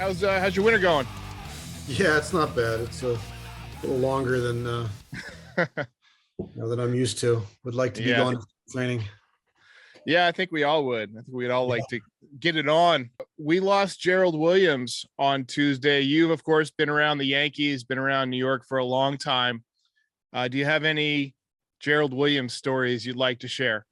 How's your winter going? Yeah, it's not bad. It's a little longer than than I'm used to. Would like to be Yeah. going to training. Yeah, I think we all would. I think we'd all Yeah. like to get it on. We lost Gerald Williams on Tuesday. You've, of course, been around the Yankees, been around New York for a long time. Do you have any Gerald Williams stories you'd like to share?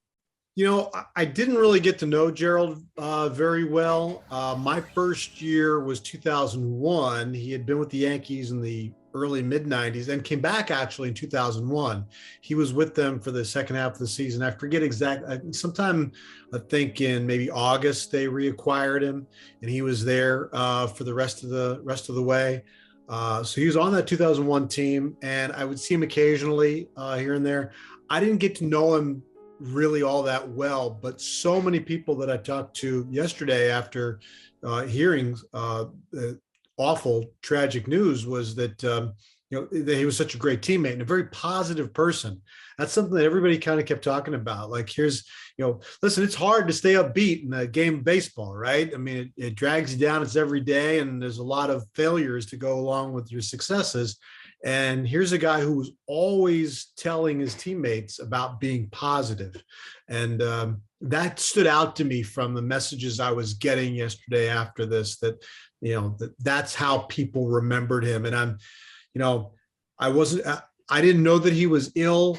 I didn't really get to know Gerald very well. My first year was 2001. He had been with the Yankees in the early mid 90s and came back actually in 2001. He was with them for the second half of the season. I forget exactly. Sometime I think in maybe August they reacquired him, and he was there for the rest of the way. So he was on that 2001 team, and I would see him occasionally here and there. I didn't get to know him really all that well, but so many people that I talked to yesterday after hearing the awful, tragic news was that that he was such a great teammate and a very positive person. That's something that everybody kind of kept talking about. Like, listen, it's hard to stay upbeat in a game of baseball, right? I mean, it drags you down. It's every day, and there's a lot of failures to go along with your successes. And here's a guy who was always telling his teammates about being positive. And that stood out to me from the messages I was getting yesterday after this, that's how people remembered him. And I didn't know that he was ill.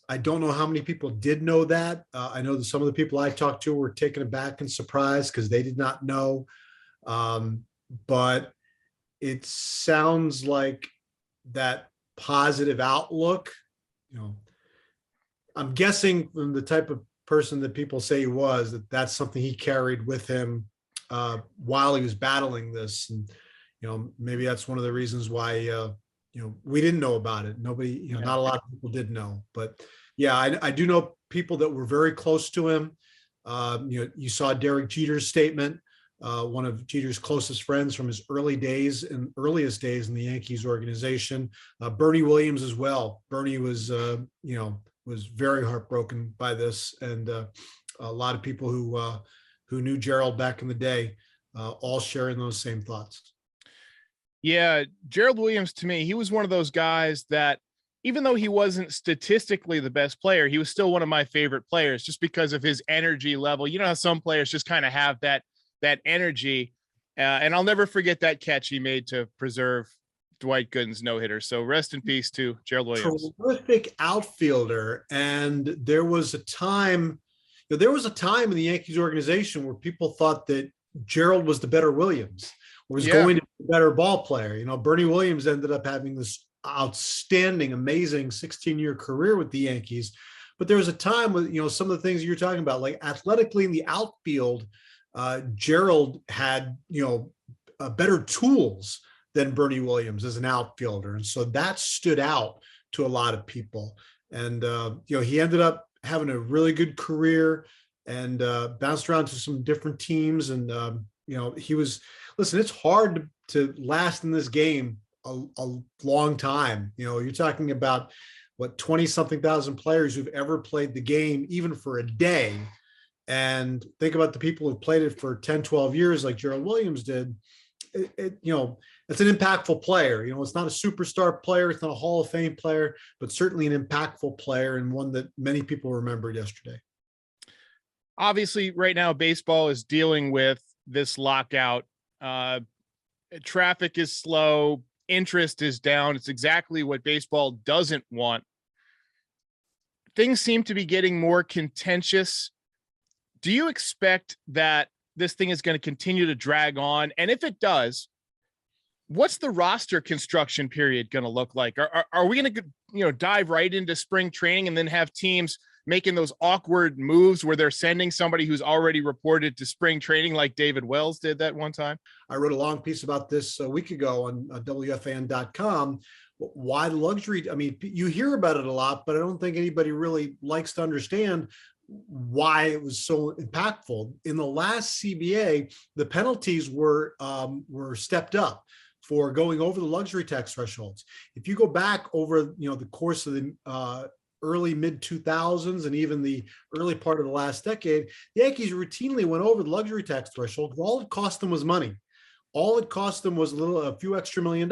I don't know how many people did know that. I know that some of the people I talked to were taken aback and surprised because they did not know. But it sounds like that positive outlook, I'm guessing from the type of person that people say he was, that's something he carried with him while he was battling this. And, maybe that's one of the reasons why, we didn't know about it. Nobody, not a lot of people did know, but yeah, I do know people that were very close to him. You saw Derek Jeter's statement. One of Jeter's closest friends from his earliest days in the Yankees organization. Bernie Williams as well. Bernie was very heartbroken by this, and a lot of people who knew Gerald back in the day, all sharing those same thoughts. Yeah, Gerald Williams, to me, he was one of those guys that, even though he wasn't statistically the best player, he was still one of my favorite players just because of his energy level. You know how some players just kind of have that energy. And I'll never forget that catch he made to preserve Dwight Gooden's no-hitter. So rest in peace to Gerald Williams. Terrific outfielder. And there was a time in the Yankees organization where people thought that Gerald was the better Williams, was going to be a better ball player. Bernie Williams ended up having this outstanding, amazing 16-year career with the Yankees. But there was a time with, some of the things you're talking about, like athletically in the outfield, Gerald had, better tools than Bernie Williams as an outfielder. And so that stood out to a lot of people. And, he ended up having a really good career and bounced around to some different teams. And, it's hard to last in this game a long time. You're talking about 20 something thousand players who've ever played the game, even for a day. And think about the people who played it for 10, 12 years, like Gerald Williams did. It's an impactful player. It's not a superstar player. It's not a Hall of Fame player, but certainly an impactful player and one that many people remembered yesterday. Obviously, right now, baseball is dealing with this lockout. Traffic is slow. Interest is down. It's exactly what baseball doesn't want. Things seem to be getting more contentious. Do you expect that this thing is going to continue to drag on? And if it does, what's the roster construction period going to look like? Are we going to, dive right into spring training and then have teams making those awkward moves where they're sending somebody who's already reported to spring training, like David Wells did that one time? I wrote a long piece about this a week ago on WFAN.com. Why luxury? I mean, you hear about it a lot, but I don't think anybody really likes to understand why it was so impactful. In the last CBA, the penalties were stepped up for going over the luxury tax thresholds. If you go back over the course of the early mid 2000s and even the early part of the last decade, the Yankees routinely went over the luxury tax threshold because all it cost them was money. all it cost them was a few extra $1 million.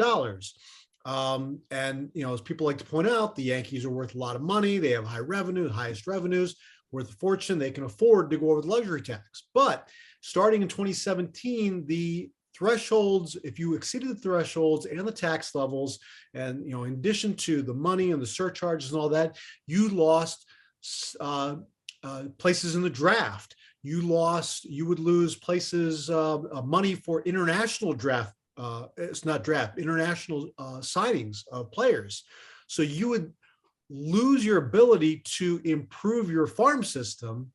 And, as people like to point out, the Yankees are worth a lot of money. They have high revenue, highest revenues, worth a fortune. They can afford to go over the luxury tax. But starting in 2017, the thresholds, if you exceeded the thresholds and the tax levels, and, in addition to the money and the surcharges and all that, you lost places in the draft. You would lose places, money for international draft. It's not draft, international signings of players. So you would lose your ability to improve your farm system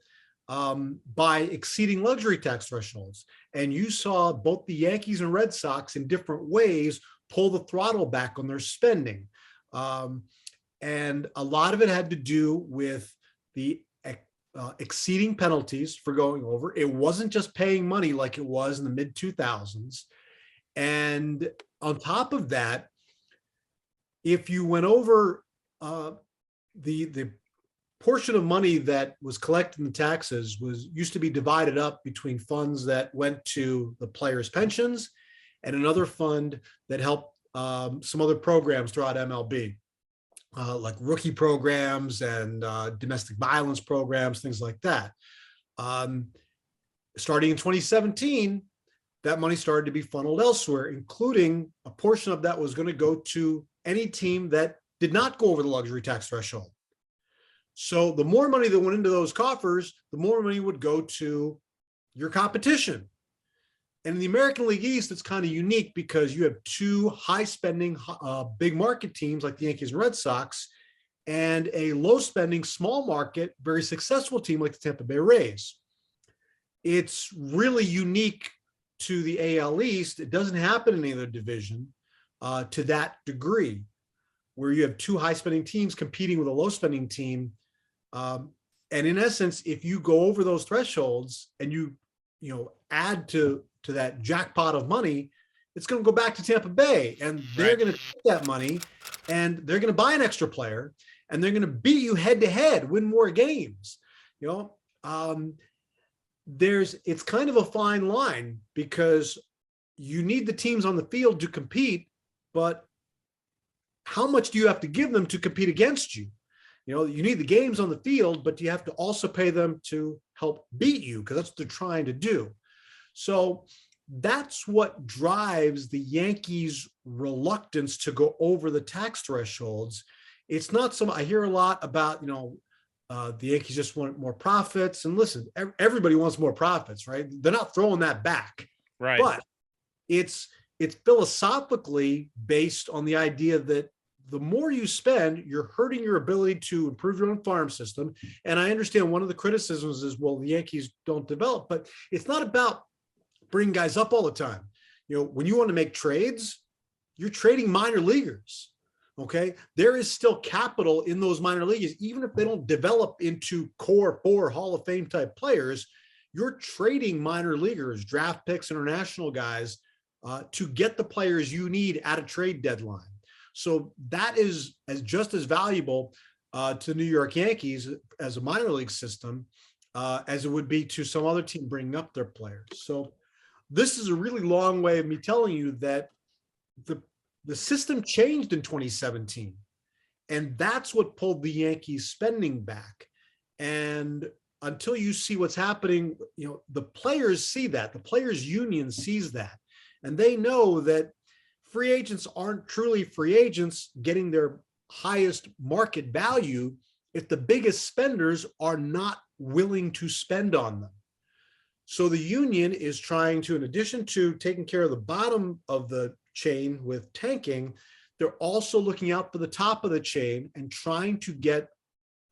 by exceeding luxury tax thresholds. And you saw both the Yankees and Red Sox in different ways pull the throttle back on their spending. And a lot of it had to do with the exceeding penalties for going over. It wasn't just paying money like it was in the mid 2000s. And on top of that, if you went over the portion of money that was collected in taxes used to be divided up between funds that went to the players' pensions and another fund that helped some other programs throughout MLB, like rookie programs and domestic violence programs, things like that. Starting in 2017, that money started to be funneled elsewhere, including a portion of that was going to go to any team that did not go over the luxury tax threshold. So the more money that went into those coffers, the more money would go to your competition. And in the American League East, it's kind of unique because you have two high spending, big market teams like the Yankees and Red Sox, and a low spending, small market, very successful team like the Tampa Bay Rays. It's really unique to the AL East. It doesn't happen in any other division to that degree, where you have two high spending teams competing with a low spending team. And in essence, if you go over those thresholds and you add to that jackpot of money, it's going to go back to Tampa Bay, and they're going to take that money and they're going to buy an extra player and they're going to beat you head to head, win more games. It's kind of a fine line because you need the teams on the field to compete, but how much do you have to give them to compete against you? You need the games on the field, but you have to also pay them to help beat you, because that's what they're trying to do. So that's what drives the Yankees' reluctance to go over the tax thresholds. It's not some, I hear a lot about, the Yankees just want more profits. And listen, everybody wants more profits, right? They're not throwing that back. Right. But it's philosophically based on the idea that the more you spend, you're hurting your ability to improve your own farm system. And I understand one of the criticisms is, well, the Yankees don't develop, but it's not about bringing guys up all the time. When you want to make trades, you're trading minor leaguers. Okay. There is still capital in those minor leagues, even if they don't develop into core 4 Hall of Fame type players. You're trading minor leaguers, draft picks, international guys to get the players you need at a trade deadline. So that is just as valuable to the New York Yankees as a minor league system as it would be to some other team bringing up their players. So this is a really long way of me telling you that the system changed in 2017, and that's what pulled the Yankees spending back. And until you see what's happening, the players see that, the players union sees that, and they know that free agents aren't truly free agents getting their highest market value if the biggest spenders are not willing to spend on them. So the union is trying to, in addition to taking care of the bottom of the chain with tanking, they're also looking out for the top of the chain and trying to get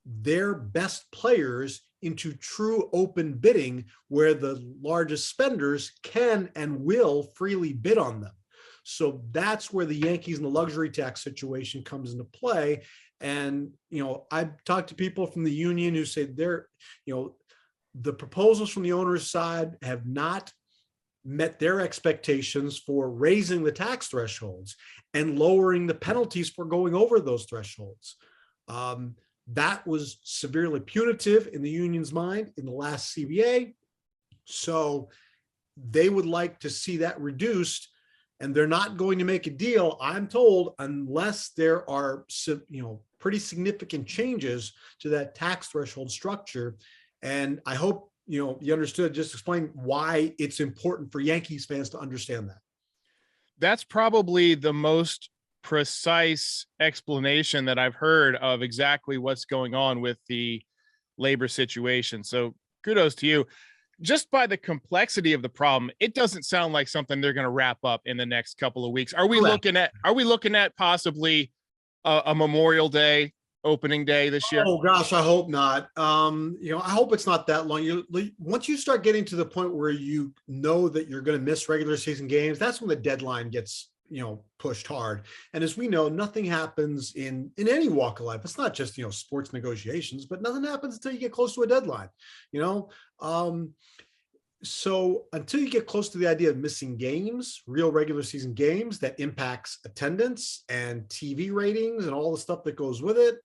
their best players into true open bidding, where the largest spenders can and will freely bid on them. So that's where the Yankees and the luxury tax situation comes into play. And, I've talked to people from the union who say the proposals from the owner's side have not met their expectations for raising the tax thresholds and lowering the penalties for going over those thresholds. That was severely punitive in the union's mind in the last CBA. So they would like to see that reduced, and they're not going to make a deal, I'm told, unless there are, pretty significant changes to that tax threshold structure. And I hope, you understood, just explain why it's important for Yankees fans to understand that. That's probably the most precise explanation that I've heard of exactly what's going on with the labor situation. So kudos to you. Just by the complexity of the problem, it doesn't sound like something they're going to wrap up in the next couple of weeks. Are we looking at possibly a Memorial Day opening day this year? Oh gosh, I hope not. I hope it's not that long. Once you start getting to the point where you know that you're going to miss regular season games, that's when the deadline gets, pushed hard. And as we know, nothing happens in any walk of life. It's not just, sports negotiations, but nothing happens until you get close to a deadline, So until you get close to the idea of missing games, real regular season games that impacts attendance and TV ratings and all the stuff that goes with it,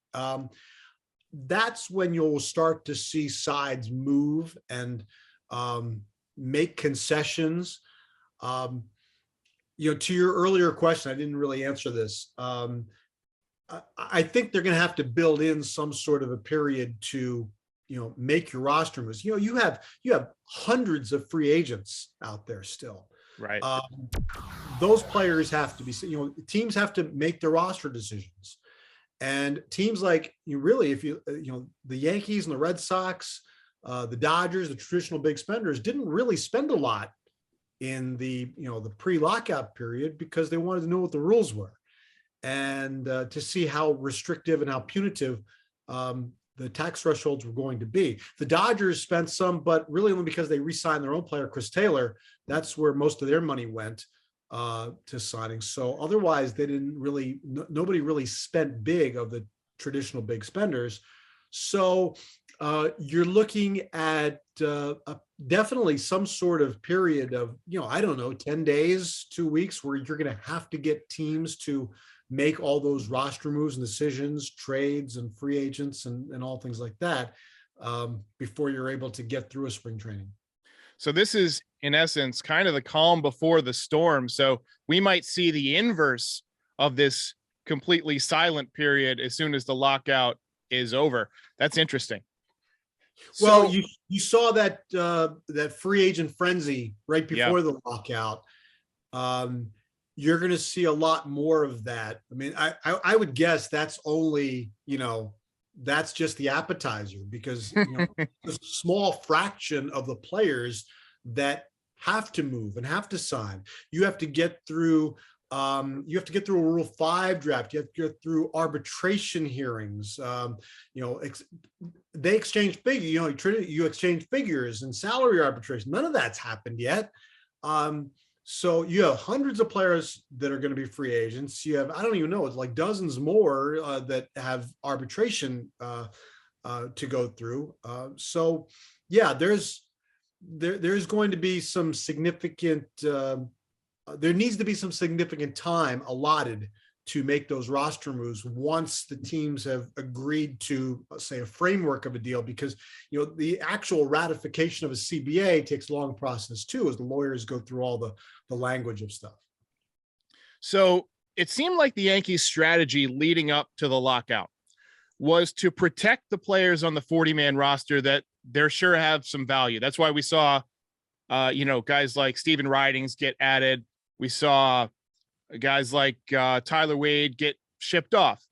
that's when you'll start to see sides move and make concessions. To your earlier question, I didn't really answer this. I think they're going to have to build in some sort of a period to make your roster moves. You have hundreds of free agents out there still. Right. Those players have to be, teams have to make their roster decisions. And teams like the Yankees and the Red Sox, the Dodgers, the traditional big spenders didn't really spend a lot in the pre-lockout period because they wanted to know what the rules were and to see how restrictive and how punitive the tax thresholds were going to be. The Dodgers spent some, but really only because they re-signed their own player, Chris Taylor. That's where most of their money went to signing. So otherwise, they didn't really, nobody really spent big of the traditional big spenders. So you're looking at definitely some sort of period of, 10 days, 2 weeks, where you're going to have to get teams to make all those roster moves and decisions, trades and free agents and all things like that before you're able to get through a spring training. So this is, in essence, kind of the calm before the storm. So we might see the inverse of this completely silent period as soon as the lockout is over. That's interesting. Well, you saw that that free agent frenzy right before the lockout. You're going to see a lot more of that. I mean, I would guess that's only, that's just the appetizer, because there's a small fraction of the players that have to move and have to sign. You have to get through a Rule 5 draft. You have to get through arbitration hearings. They exchange figures. You exchange figures and salary arbitration. None of that's happened yet. So you have hundreds of players that are going to be free agents. You have, I don't even know, it's like dozens more that have arbitration to go through. So yeah, there's going to be some significant, there needs to be some significant time allotted to make those roster moves once the teams have agreed to, say, a framework of a deal, because the actual ratification of a CBA takes a long process too, as the lawyers go through all the language of stuff. So it seemed like the Yankees' strategy leading up to the lockout was to protect the players on the 40-man roster that they're sure have some value. That's why we saw guys like Steven Ridings get added. We saw guys like Tyler Wade get shipped off.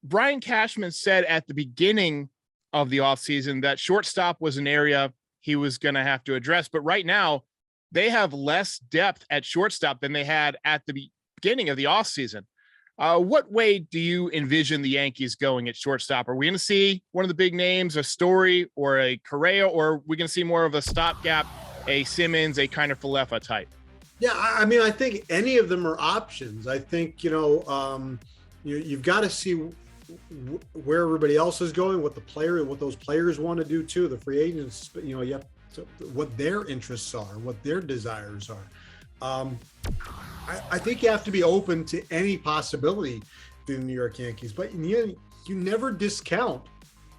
Brian Cashman said at the beginning of the offseason that shortstop was an area he was going to have to address. But right now, they have less depth at shortstop than they had at the beginning of the offseason. What way do you envision the Yankees going at shortstop? Are we going to see one of the big names, a Story or a Correa, or are we going to see more of a stopgap, a Simmons, a kind of Falefa type? Yeah, I mean, I think any of them are options. I think, you've got to see where everybody else is going, what those players want to do too. The free agents, you have to, what their interests are, what their desires are. I think you have to be open to any possibility for the New York Yankees, but you never discount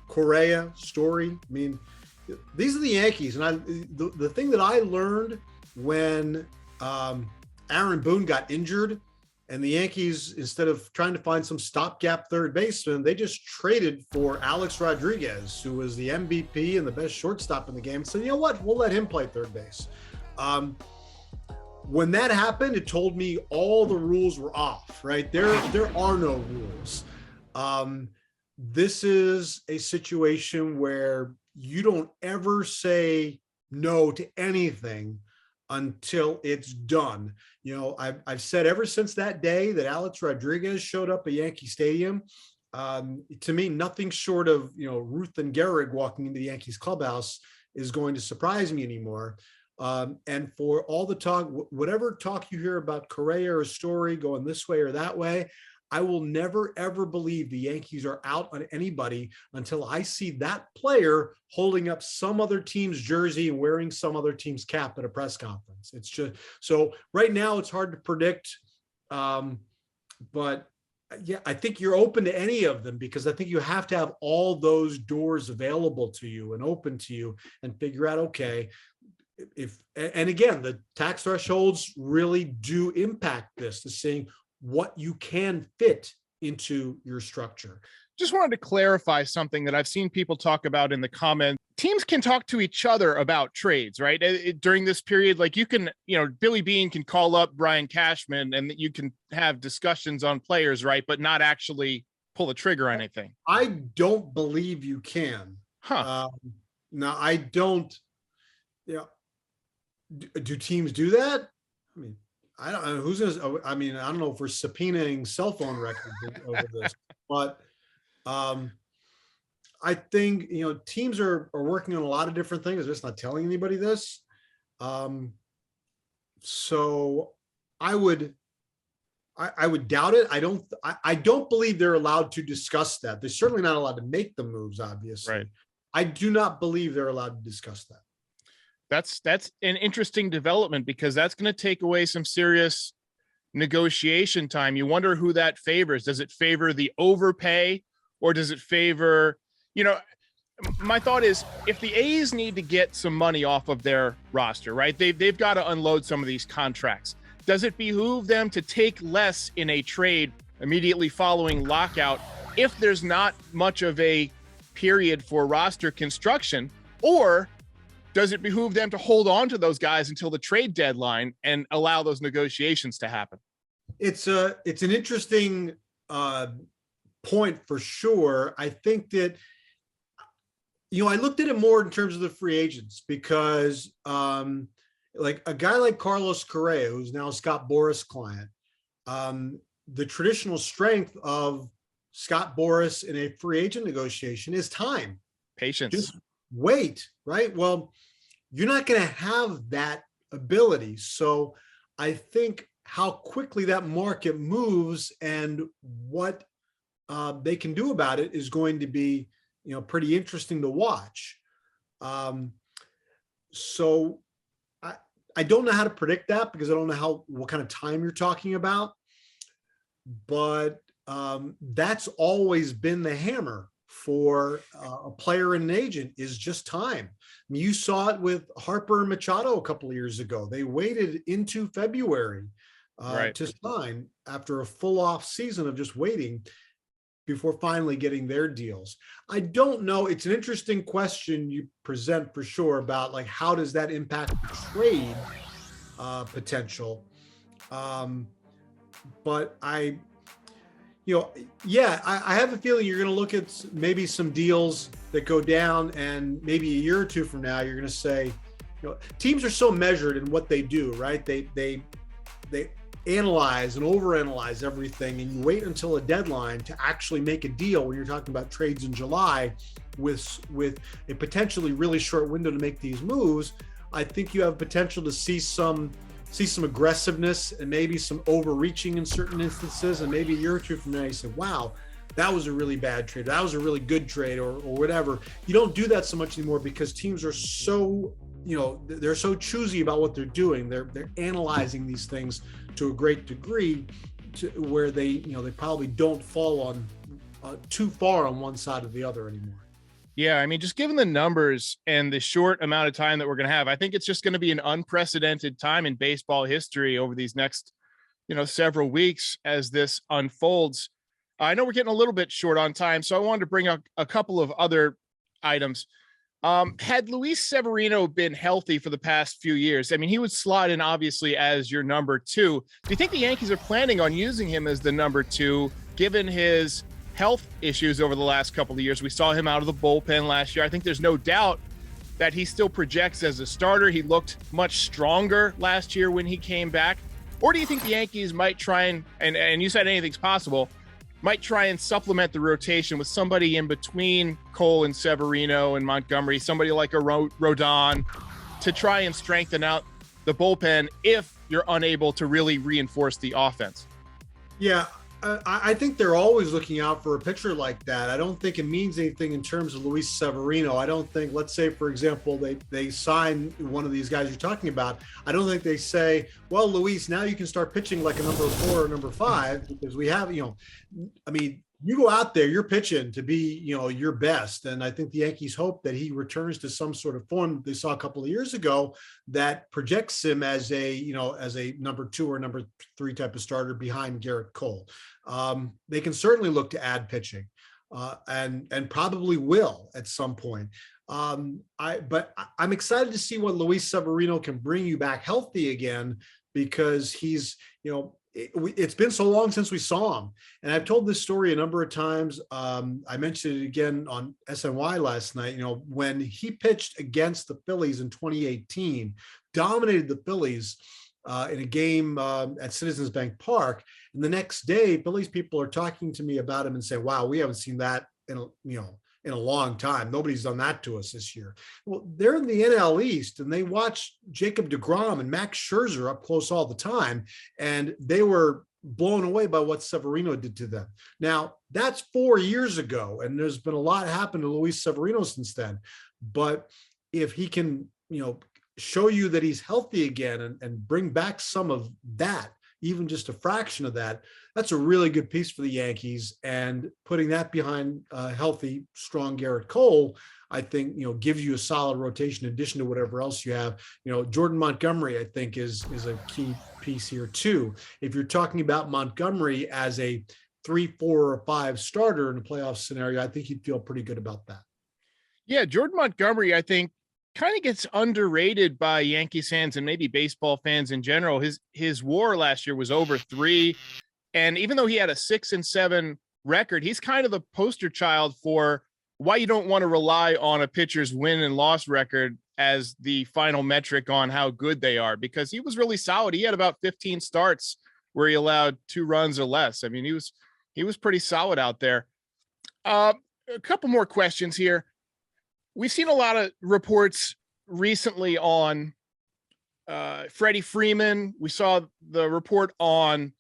Correa, Story. I mean, these are the Yankees. And the thing that I learned when Aaron Boone got injured, and the Yankees, instead of trying to find some stopgap third baseman, they just traded for Alex Rodriguez, who was the MVP and the best shortstop in the game. So you know what? We'll let him play third base. When that happened, it told me all the rules were off, right? There are no rules. This is a situation where you don't ever say no to anything until it's done. You know, I've said ever since that day that Alex Rodriguez showed up at Yankee Stadium, to me, nothing short of, Ruth and Gehrig walking into the Yankees clubhouse is going to surprise me anymore. And for all the talk, whatever talk you hear about Correa or Story going this way or that way, I will never, ever believe the Yankees are out on anybody until I see that player holding up some other team's jersey and wearing some other team's cap at a press conference. It's just, so right now it's hard to predict. But yeah, I think you're open to any of them, because I think you have to have all those doors available to you and open to you and figure out, okay, and again, the tax thresholds really do impact this, to seeing what you can fit into your structure. Just wanted to clarify something that I've seen people talk about in the comments. Teams can talk to each other about trades, right? During this period, like you can, Billy Beane can call up Brian Cashman and you can have discussions on players, right? But not actually pull the trigger on anything. I don't believe you can. No, I don't. Do teams do that? I mean, I don't know who's gonna. I mean, I don't know if we're subpoenaing cell phone records over this, but I think teams are working on a lot of different things. They're just not telling anybody this. So I would doubt it. I don't believe they're allowed to discuss that. They're certainly not allowed to make the moves, obviously. Right. I do not believe they're allowed to discuss that. That's an interesting development, because that's going to take away some serious negotiation time. You wonder who that favors. Does it favor the overpay, or does it favor, my thought is, if the A's need to get some money off of their roster, right? They've got to unload some of these contracts. Does it behoove them to take less in a trade immediately following lockout if there's not much of a period for roster construction? Or does it behoove them to hold on to those guys until the trade deadline and allow those negotiations to happen? It's an interesting point for sure. I think that, I looked at it more in terms of the free agents, because like a guy like Carlos Correa, who's now Scott Boras' client, the traditional strength of Scott Boras in a free agent negotiation is time. Patience. Just wait, right? Well, you're not going to have that ability. So I think how quickly that market moves and what they can do about it is going to be, pretty interesting to watch. So I don't know how to predict that, because I don't know what kind of time you're talking about, but that's always been the hammer for a player and an agent, is just time. I mean, you saw it with Harper and Machado a couple of years ago. They waited into February to sign after a full off season of just waiting before finally getting their deals. I don't know. It's an interesting question you present for sure about, like, how does that impact the trade potential? But I have a feeling you're going to look at maybe some deals that go down, and maybe a year or two from now, you're going to say, teams are so measured in what they do, right? They analyze and overanalyze everything, and you wait until a deadline to actually make a deal when you're talking about trades in July with a potentially really short window to make these moves. I think you have potential to see some aggressiveness and maybe some overreaching in certain instances. And maybe a year or two from now, you say, wow, that was a really bad trade. That was a really good trade, or whatever. You don't do that so much anymore, because teams are so, they're so choosy about what they're doing. They're analyzing these things to a great degree, to where they probably don't fall on too far on one side or the other anymore. Yeah, I mean, just given the numbers and the short amount of time that we're going to have, I think it's just going to be an unprecedented time in baseball history over these next, several weeks as this unfolds. I know we're getting a little bit short on time, so I wanted to bring up a couple of other items. Had Luis Severino been healthy for the past few years, I mean, he would slot in obviously as your number two. Do you think the Yankees are planning on using him as the number two, given his health issues over the last couple of years? We saw him out of the bullpen last year. I think there's no doubt that he still projects as a starter. He looked much stronger last year when he came back. Or do you think the Yankees might try and you said anything's possible, might try and supplement the rotation with somebody in between Cole and Severino and Montgomery, somebody like a Rodon, to try and strengthen out the bullpen if you're unable to really reinforce the offense? Yeah, I think they're always looking out for a pitcher like that. I don't think it means anything in terms of Luis Severino. I don't think, let's say, for example, they sign one of these guys you're talking about. I don't think they say, well, Luis, now you can start pitching like a number 4 or number 5, because we have, I mean, you go out there, you're pitching to be, your best. And I think the Yankees hope that he returns to some sort of form they saw a couple of years ago that projects him as a number 2 or number 3 type of starter behind Garrett Cole. They can certainly look to add pitching, and probably will at some point. But I'm excited to see what Luis Severino can bring you back healthy again, because he's, it's been so long since we saw him. And I've told this story a number of times. I mentioned it again on SNY last night, when he pitched against the Phillies in 2018, dominated the Phillies in a game at Citizens Bank Park. And the next day, Phillies people are talking to me about him and saying, wow, we haven't seen that in a long time. Nobody's done that to us this year. Well, they're in the NL East, and they watch Jacob deGrom and Max Scherzer up close all the time, and they were blown away by what Severino did to them. Now, that's 4 years ago, and there's been a lot happen to Luis Severino since then. But if he can, show you that he's healthy again and bring back some of that, even just a fraction of that, that's a really good piece for the Yankees. And putting that behind a healthy, strong Garrett Cole, I think, gives you a solid rotation in addition to whatever else you have. Jordan Montgomery, I think, is a key piece here too. If you're talking about Montgomery as a 3, 4, or 5 starter in a playoff scenario, I think you'd feel pretty good about that. Yeah, Jordan Montgomery, I think, kind of gets underrated by Yankees fans and maybe baseball fans in general. His WAR last year was over 3. And even though he had a 6-7 record, he's kind of the poster child for why you don't want to rely on a pitcher's win and loss record as the final metric on how good they are, because he was really solid. He had about 15 starts where he allowed 2 runs or less. I mean, he was pretty solid out there. A couple more questions here. We've seen a lot of reports recently on Freddie Freeman. We saw the report on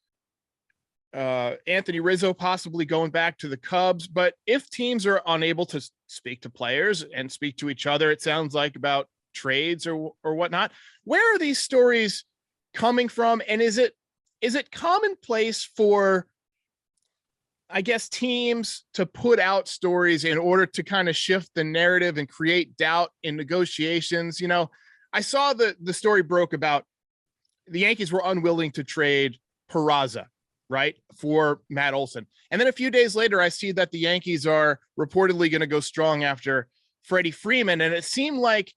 Anthony Rizzo possibly going back to the Cubs. But if teams are unable to speak to players and speak to each other, it sounds like, about trades or whatnot, where are these stories coming from? And is it commonplace for, I guess, teams to put out stories in order to kind of shift the narrative and create doubt in negotiations? I saw the story broke about the Yankees were unwilling to trade Peraza, right, for Matt Olson. And then a few days later, I see that the Yankees are reportedly going to go strong after Freddie Freeman. And it seemed like,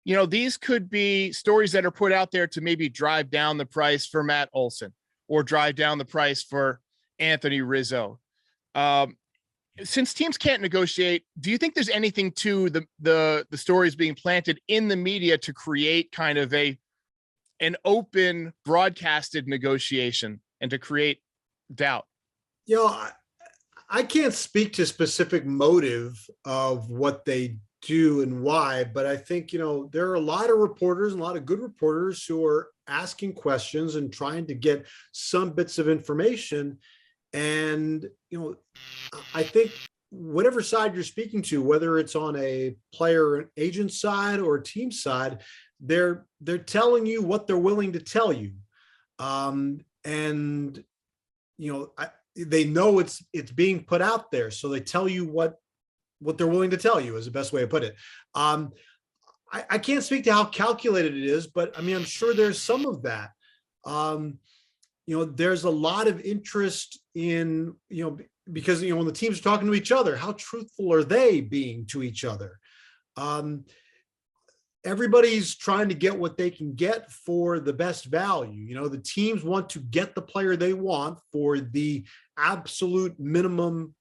these could be stories that are put out there to maybe drive down the price for Matt Olson or drive down the price for Anthony Rizzo. Since teams can't negotiate, do you think there's anything to the stories being planted in the media to create kind of an open broadcasted negotiation and to create doubt? I can't speak to specific motive of what they do and why, but I think, there are a lot of reporters and a lot of good reporters who are asking questions and trying to get some bits of information. And, I think whatever side you're speaking to, whether it's on a player agent side or a team side, they're telling you what they're willing to tell you. And, they know it's being put out there. So they tell you what what they're willing to tell you is the best way to put it. I can't speak to how calculated it is, but I mean, I'm sure there's some of that. There's a lot of interest in, because, when the teams are talking to each other, how truthful are they being to each other? Everybody's trying to get what they can get for the best value. The teams want to get the player they want for the absolute minimum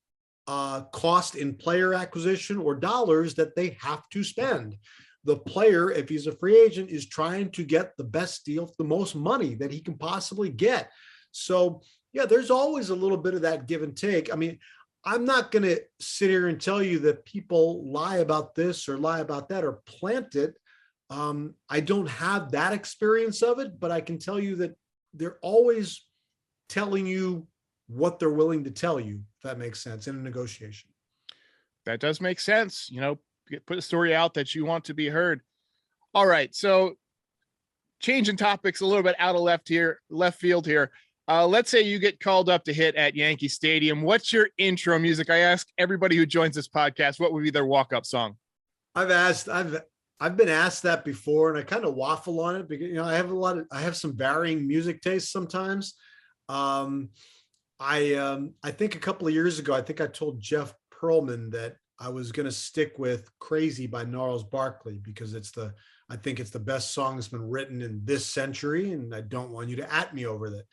cost in player acquisition or dollars that they have to spend. The player, if he's a free agent, is trying to get the best deal, the most money that he can possibly get. So, yeah, there's always a little bit of that give and take. I mean, I'm not going to sit here and tell you that people lie about this or lie about that or plant it. I don't have that experience of it, but I can tell you that they're always telling you what they're willing to tell you, if that makes sense, in a negotiation. That does make sense. Put a story out that you want to be heard. All right. So changing topics a little bit out of left field here. Let's say you get called up to hit at Yankee Stadium. What's your intro music? I ask everybody who joins this podcast, what would be their walk-up song? I've been asked that before, and I kind of waffle on it because, I have some varying music tastes sometimes. I think a couple of years ago, I think I told Jeff Pearlman that I was going to stick with Crazy by Gnarls Barkley because I think it's the best song that's been written in this century, and I don't want you to at me over that.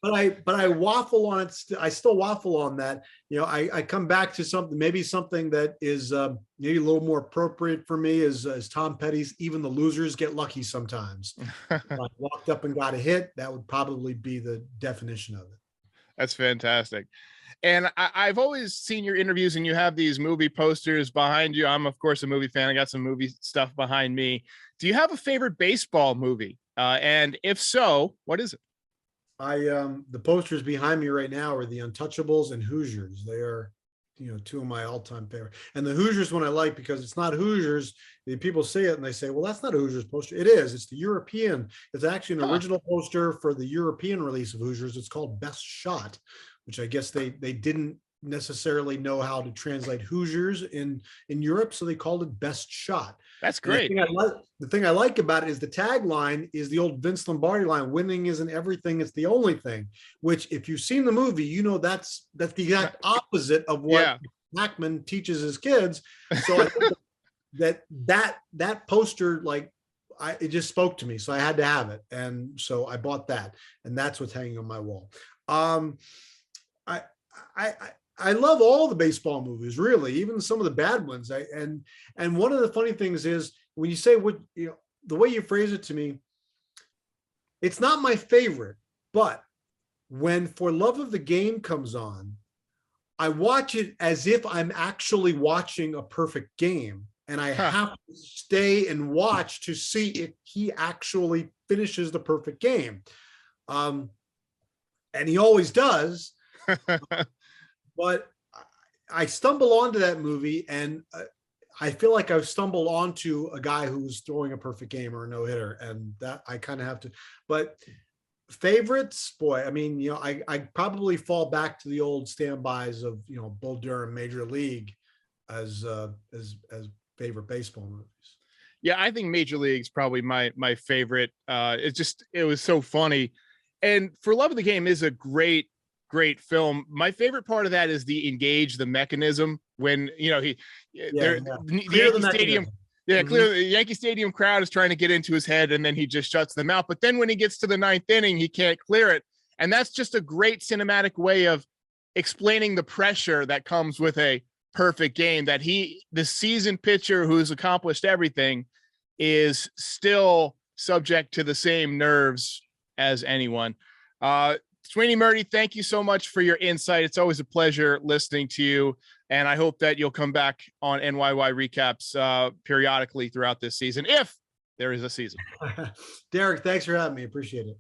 But I waffle on it. I still waffle on that. I come back to something that is maybe a little more appropriate for me is Tom Petty's "Even the Losers Get Lucky Sometimes." I walked up and got a hit. That would probably be the definition of it. That's fantastic. And I've always seen your interviews and you have these movie posters behind you. I'm, of course, a movie fan. I got some movie stuff behind me. Do you have a favorite baseball movie? And if so, what is it? The posters behind me right now are The Untouchables and Hoosiers. They are, two of my all-time favorite. And the Hoosiers one I like because it's not Hoosiers. People say it and they say, well, that's not a Hoosiers poster. It is. It's the European. It's actually an original poster for the European release of Hoosiers. It's called Best Shot, which I guess they didn't necessarily know how to translate Hoosiers in Europe, so they called it Best Shot. That's great. The thing I like about it is the tagline is the old Vince Lombardi line: "Winning isn't everything; it's the only thing." Which, if you've seen the movie, that's the exact opposite of what Hackman teaches his kids. So I think that poster, it just spoke to me, so I had to have it, and so I bought that, and that's what's hanging on my wall. I love all the baseball movies, really, even some of the bad ones. And one of the funny things is when you say the way you phrase it to me, it's not my favorite, but when For Love of the Game comes on, I watch it as if I'm actually watching a perfect game, and I have to stay and watch to see if he actually finishes the perfect game. And he always does. But I stumble onto that movie, and I feel like I've stumbled onto a guy who's throwing a perfect game or a no-hitter, and that I kind of have to. But favorites, boy, I mean, I probably fall back to the old standbys of Bull Durham, Major League, as favorite baseball movies. Yeah, I think Major League's probably my favorite. It was so funny, and For Love of the Game is a great film. My favorite part of that is the mechanism when the Yankee Stadium. Yeah, clearly the Yankee Stadium crowd is trying to get into his head, and then he just shuts them out. But then when he gets to the ninth inning, he can't clear it, and that's just a great cinematic way of explaining the pressure that comes with a perfect game. That the seasoned pitcher who's accomplished everything, is still subject to the same nerves as anyone. Sweeny Murti, thank you so much for your insight. It's always a pleasure listening to you, and I hope that you'll come back on NYY Recaps periodically throughout this season, if there is a season. Derek, thanks for having me. Appreciate it.